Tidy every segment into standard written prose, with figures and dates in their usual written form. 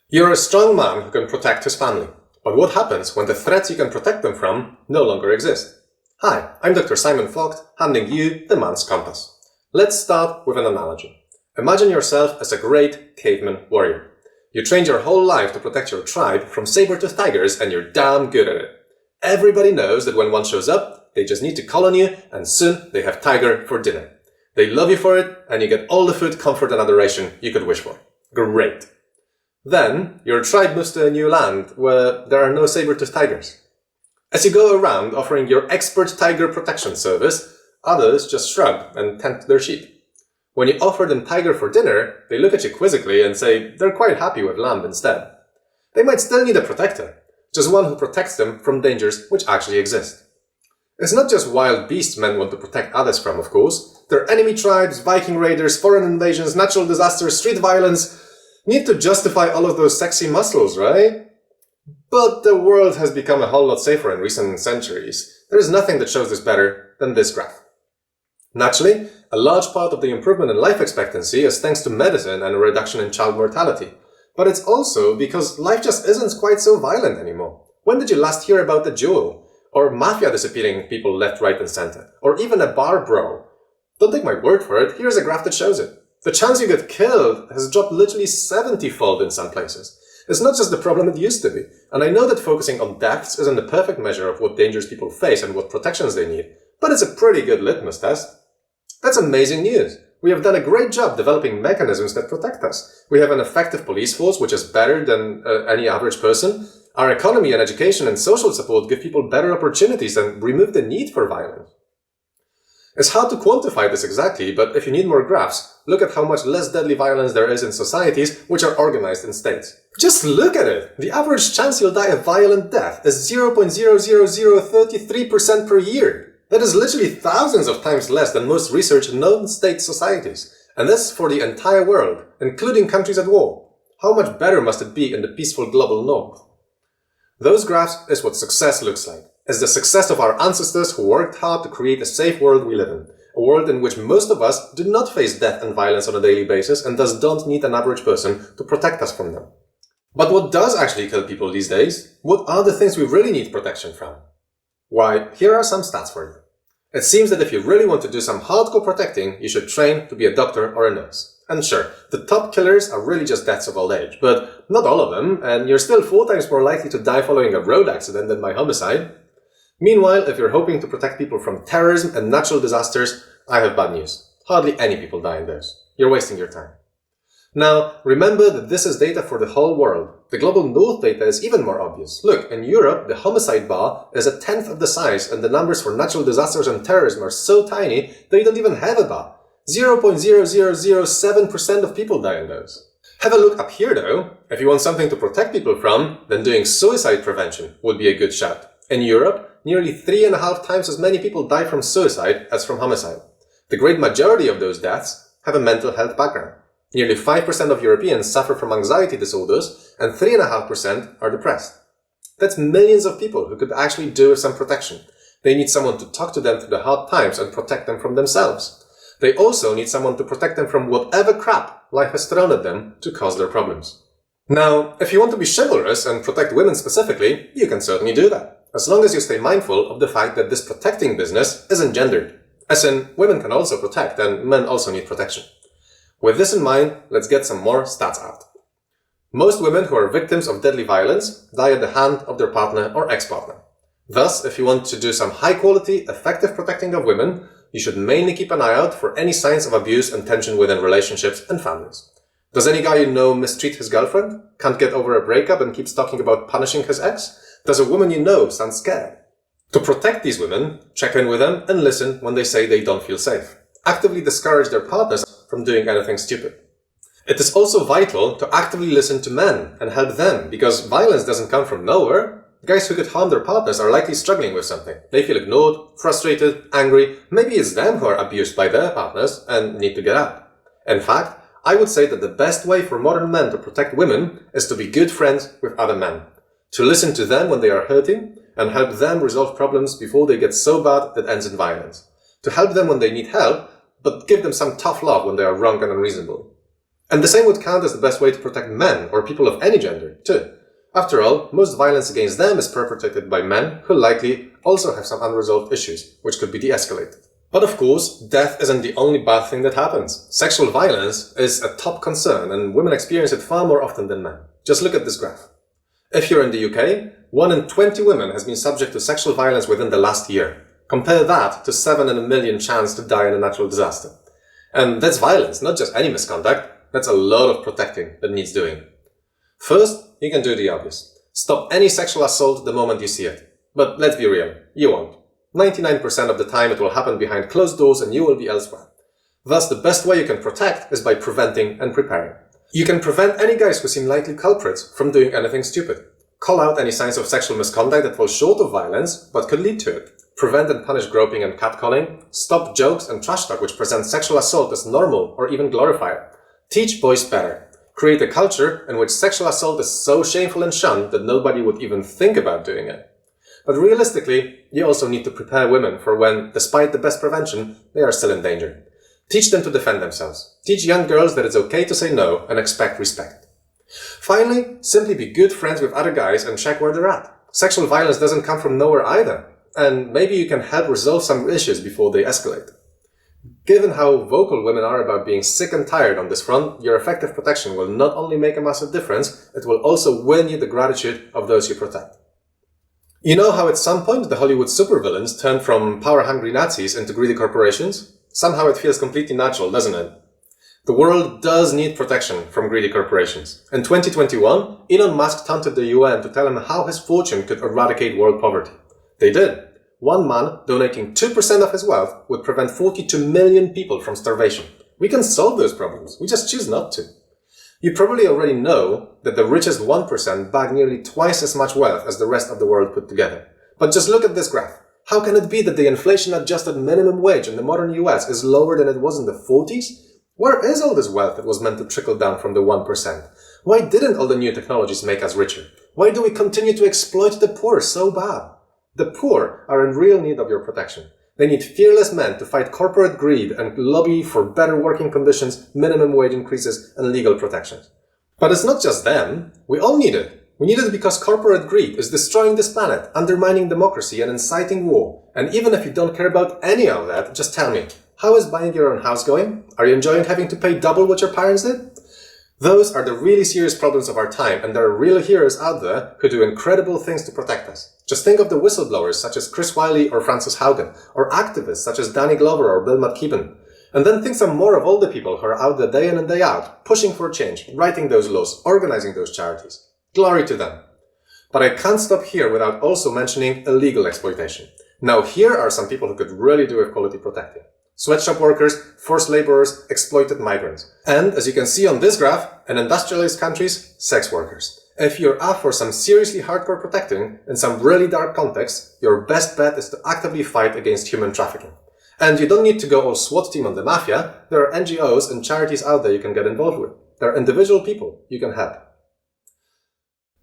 You're a strong man who can protect his family. But what happens when the threats you can protect them from no longer exist? Hi, I'm Dr. Simon Vogt, handing you the man's compass. Let's start with an analogy. Imagine yourself as a great caveman warrior. You trained your whole life to protect your tribe from saber-toothed tigers and you're damn good at it. Everybody knows that when one shows up, they just need to call on you and soon they have tiger for dinner. They love you for it and you get all the food, comfort and adoration you could wish for. Great. Then, your tribe moves to a new land where there are no saber-toothed tigers. As you go around offering your expert tiger protection service, others just shrug and tend to their sheep. When you offer them tiger for dinner, they look at you quizzically and say they're quite happy with lamb instead. They might still need a protector, just one who protects them from dangers which actually exist. It's not just wild beasts men want to protect others from, of course. They're enemy tribes, Viking raiders, foreign invasions, natural disasters, street violence. Need to justify all of those sexy muscles, right? But the world has become a whole lot safer in recent centuries. There is nothing that shows this better than this graph. Naturally, a large part of the improvement in life expectancy is thanks to medicine and a reduction in child mortality. But it's also because life just isn't quite so violent anymore. When did you last hear about a duel? Or mafia disappearing people left, right and center? Or even a bar brawl? Don't take my word for it, here's a graph that shows it. The chance you get killed has dropped literally 70-fold in some places. It's not just the problem it used to be. And I know that focusing on deaths isn't the perfect measure of what dangers people face and what protections they need, but it's a pretty good litmus test. That's amazing news. We have done a great job developing mechanisms that protect us. We have an effective police force which is better than any average person. Our economy and education and social support give people better opportunities and remove the need for violence. It's hard to quantify this exactly, but if you need more graphs, look at how much less deadly violence there is in societies which are organized in states. Just look at it! The average chance you'll die a violent death is 0.00033% per year. That is literally thousands of times less than most research in non-state societies. And this for the entire world, including countries at war. How much better must it be in the peaceful global north? Those graphs is what success looks like. It's the success of our ancestors who worked hard to create a safe world we live in. A world in which most of us do not face death and violence on a daily basis and thus don't need an average person to protect us from them. But what does actually kill people these days? What are the things we really need protection from? Why, here are some stats for you. It seems that if you really want to do some hardcore protecting, you should train to be a doctor or a nurse. And sure, the top killers are really just deaths of old age, but not all of them, and you're still 4 times more likely to die following a road accident than by homicide. Meanwhile, if you're hoping to protect people from terrorism and natural disasters, I have bad news. Hardly any people die in those. You're wasting your time. Now, remember that this is data for the whole world. The global north data is even more obvious. Look, in Europe, the homicide bar is 1/10 of the size and the numbers for natural disasters and terrorism are so tiny they don't even have a bar. 0.0007% of people die in those. Have a look up here though. If you want something to protect people from, then doing suicide prevention would be a good shout. In Europe, nearly 3.5 times as many people die from suicide as from homicide. The great majority of those deaths have a mental health background. Nearly 5% of Europeans suffer from anxiety disorders and 3.5% are depressed. That's millions of people who could actually do with some protection. They need someone to talk to them through the hard times and protect them from themselves. They also need someone to protect them from whatever crap life has thrown at them to cause their problems. Now, if you want to be chivalrous and protect women specifically, you can certainly do that. As long as you stay mindful of the fact that this protecting business isn't gendered. As in, women can also protect and men also need protection. With this in mind, let's get some more stats out. Most women who are victims of deadly violence die at the hand of their partner or ex-partner. Thus, if you want to do some high-quality, effective protecting of women, you should mainly keep an eye out for any signs of abuse and tension within relationships and families. Does any guy you know mistreat his girlfriend? Can't get over a breakup and keeps talking about punishing his ex? Does a woman you know sound scared? To protect these women, check in with them and listen when they say they don't feel safe. Actively discourage their partners from doing anything stupid. It is also vital to actively listen to men and help them, because violence doesn't come from nowhere. Guys who could harm their partners are likely struggling with something. They feel ignored, frustrated, angry. Maybe it's them who are abused by their partners and need to get out. In fact, I would say that the best way for modern men to protect women is to be good friends with other men. To listen to them when they are hurting and help them resolve problems before they get so bad it ends in violence. To help them when they need help, but give them some tough love when they are wrong and unreasonable. And the same would count as the best way to protect men or people of any gender, too. After all, most violence against them is perpetrated by men who likely also have some unresolved issues, which could be de-escalated. But of course, death isn't the only bad thing that happens. Sexual violence is a top concern, and women experience it far more often than men. Just look at this graph. If you're in the UK, 1 in 20 women has been subject to sexual violence within the last year. Compare that to 7 in a million chance to die in a natural disaster. And that's violence, not just any misconduct. That's a lot of protecting that needs doing. First, you can do the obvious. Stop any sexual assault the moment you see it. But let's be real, you won't. 99% of the time it will happen behind closed doors and you will be elsewhere. Thus, the best way you can protect is by preventing and preparing. You can prevent any guys who seem likely culprits from doing anything stupid. Call out any signs of sexual misconduct that fall short of violence, but could lead to it. Prevent and punish groping and catcalling. Stop jokes and trash talk which present sexual assault as normal or even glorify it. Teach boys better. Create a culture in which sexual assault is so shameful and shunned that nobody would even think about doing it. But realistically, you also need to prepare women for when, despite the best prevention, they are still in danger. Teach them to defend themselves. Teach young girls that it's okay to say no and expect respect. Finally, simply be good friends with other guys and check where they're at. Sexual violence doesn't come from nowhere either, and maybe you can help resolve some issues before they escalate. Given how vocal women are about being sick and tired on this front, your effective protection will not only make a massive difference, it will also win you the gratitude of those you protect. You know how at some point the Hollywood supervillains turned from power-hungry Nazis into greedy corporations? Somehow it feels completely natural, doesn't it? The world does need protection from greedy corporations. In 2021, Elon Musk taunted the UN to tell him how his fortune could eradicate world poverty. They did. One man donating 2% of his wealth would prevent 42 million people from starvation. We can solve those problems. We just choose not to. You probably already know that the richest 1% bag nearly twice as much wealth as the rest of the world put together. But just look at this graph. How can it be that the inflation-adjusted minimum wage in the modern US is lower than it was in the 40s? Where is all this wealth that was meant to trickle down from the 1%? Why didn't all the new technologies make us richer? Why do we continue to exploit the poor so bad? The poor are in real need of your protection. They need fearless men to fight corporate greed and lobby for better working conditions, minimum wage increases, and legal protections. But it's not just them. We all need it. We need it because corporate greed is destroying this planet, undermining democracy and inciting war. And even if you don't care about any of that, just tell me, how is buying your own house going? Are you enjoying having to pay double what your parents did? Those are the really serious problems of our time, and there are real heroes out there who do incredible things to protect us. Just think of the whistleblowers such as Chris Wiley or Frances Haugen, or activists such as Danny Glover or Bill McKibben. And then think some more of all the people who are out there day in and day out, pushing for change, writing those laws, organizing those charities. Glory to them. But I can't stop here without also mentioning illegal exploitation. Now here are some people who could really do with quality protecting. Sweatshop workers, forced laborers, exploited migrants. And, as you can see on this graph, in industrialized countries, sex workers. If you're up for some seriously hardcore protecting, in some really dark contexts, your best bet is to actively fight against human trafficking. And you don't need to go all SWAT team on the mafia. There are NGOs and charities out there you can get involved with. There are individual people you can help.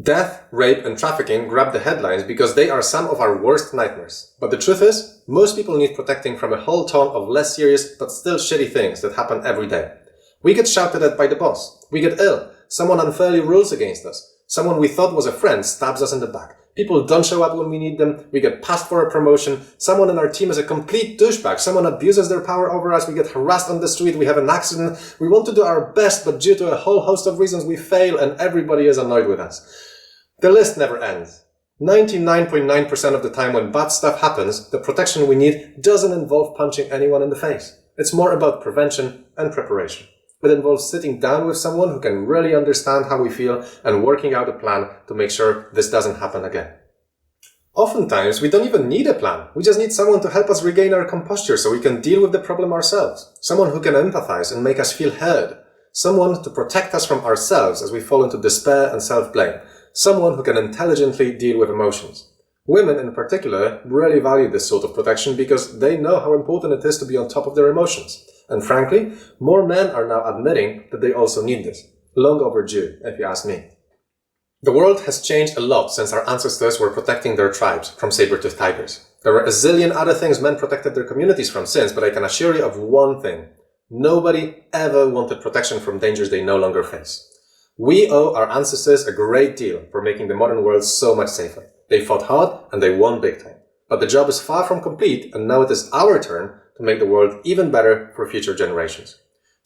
Death, rape, and trafficking grab the headlines because they are some of our worst nightmares. But the truth is, most people need protecting from a whole ton of less serious but still shitty things that happen every day. We get shouted at by the boss. We get ill. Someone unfairly rules against us. Someone we thought was a friend stabs us in the back. People don't show up when we need them. We get passed for a promotion. Someone in our team is a complete douchebag. Someone abuses their power over us. We get harassed on the street. We have an accident. We want to do our best, but due to a whole host of reasons we fail and everybody is annoyed with us. The list never ends. 99.9% of the time when bad stuff happens, the protection we need doesn't involve punching anyone in the face. It's more about prevention and preparation. It involves sitting down with someone who can really understand how we feel and working out a plan to make sure this doesn't happen again. Oftentimes, we don't even need a plan. We just need someone to help us regain our composure so we can deal with the problem ourselves. Someone who can empathize and make us feel heard. Someone to protect us from ourselves as we fall into despair and self-blame. Someone who can intelligently deal with emotions. Women in particular really value this sort of protection because they know how important it is to be on top of their emotions. And frankly, more men are now admitting that they also need this. Long overdue, if you ask me. The world has changed a lot since our ancestors were protecting their tribes from saber-toothed tigers. There were a zillion other things men protected their communities from since, but I can assure you of one thing. Nobody ever wanted protection from dangers they no longer face. We owe our ancestors a great deal for making the modern world so much safer. They fought hard and they won big time. But the job is far from complete, and now it is our turn to make the world even better for future generations.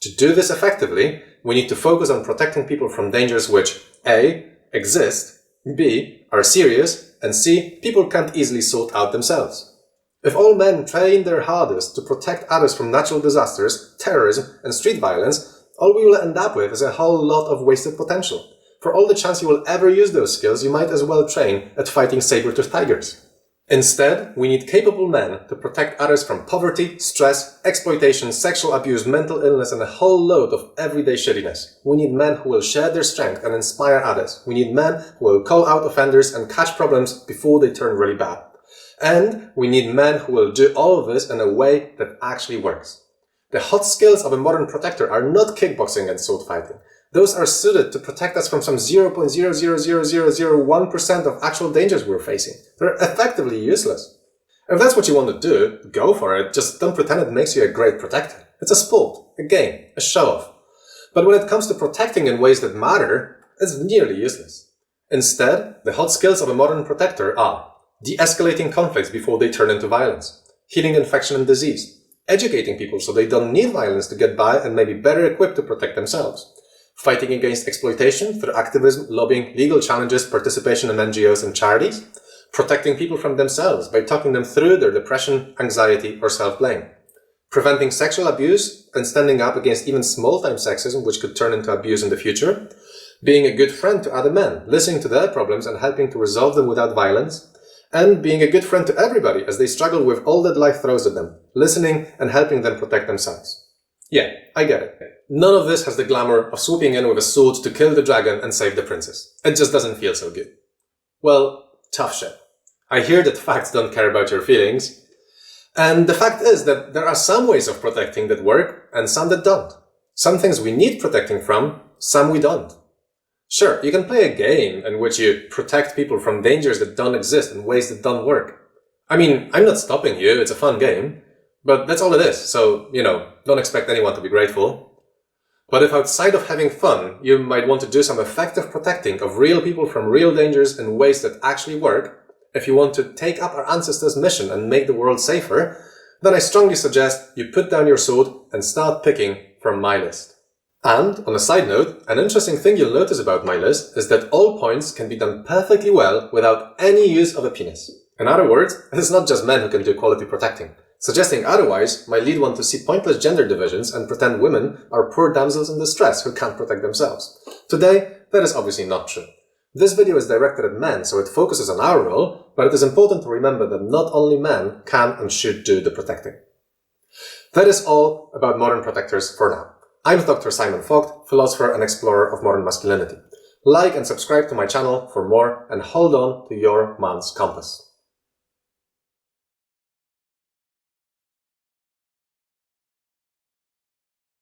To do this effectively, we need to focus on protecting people from dangers which A. exist, B. are serious, and C. people can't easily sort out themselves. If all men train their hardest to protect others from natural disasters, terrorism, and street violence, all we will end up with is a whole lot of wasted potential. For all the chance you will ever use those skills, you might as well train at fighting saber-toothed tigers. Instead, we need capable men to protect others from poverty, stress, exploitation, sexual abuse, mental illness, and a whole load of everyday shittiness. We need men who will share their strength and inspire others. We need men who will call out offenders and catch problems before they turn really bad. And we need men who will do all of this in a way that actually works. The hot skills of a modern protector are not kickboxing and sword fighting. Those are suited to protect us from some 0.0000001% of actual dangers we're facing. They're effectively useless. If that's what you want to do, go for it. Just don't pretend it makes you a great protector. It's a sport, a game, a show-off. But when it comes to protecting in ways that matter, it's nearly useless. Instead, the hot skills of a modern protector are de-escalating conflicts before they turn into violence, healing infection and disease, educating people so they don't need violence to get by and may be better equipped to protect themselves, fighting against exploitation through activism, lobbying, legal challenges, participation in NGOs and charities, protecting people from themselves by talking them through their depression, anxiety, or self-blame, preventing sexual abuse and standing up against even small-time sexism, which could turn into abuse in the future, being a good friend to other men, listening to their problems and helping to resolve them without violence, and being a good friend to everybody as they struggle with all that life throws at them, listening and helping them protect themselves. Yeah, I get it. None of this has the glamour of swooping in with a sword to kill the dragon and save the princess. It just doesn't feel so good. Well, tough shit. I hear that facts don't care about your feelings. And the fact is that there are some ways of protecting that work and some that don't. Some things we need protecting from, some we don't. Sure, you can play a game in which you protect people from dangers that don't exist in ways that don't work. I mean, I'm not stopping you, it's a fun game. But that's all it is, so, don't expect anyone to be grateful. But if outside of having fun, you might want to do some effective protecting of real people from real dangers in ways that actually work, if you want to take up our ancestors' mission and make the world safer, then I strongly suggest you put down your sword and start picking from my list. And, on a side note, an interesting thing you'll notice about my list is that all points can be done perfectly well without any use of a penis. In other words, it's not just men who can do quality protecting. Suggesting otherwise might lead one to see pointless gender divisions and pretend women are poor damsels in distress who can't protect themselves. Today, that is obviously not true. This video is directed at men, so it focuses on our role, but it is important to remember that not only men can and should do the protecting. That is all about modern protectors for now. I'm Dr. Simon Vogt, philosopher and explorer of modern masculinity. Like and subscribe to my channel for more, and hold on to your man's compass.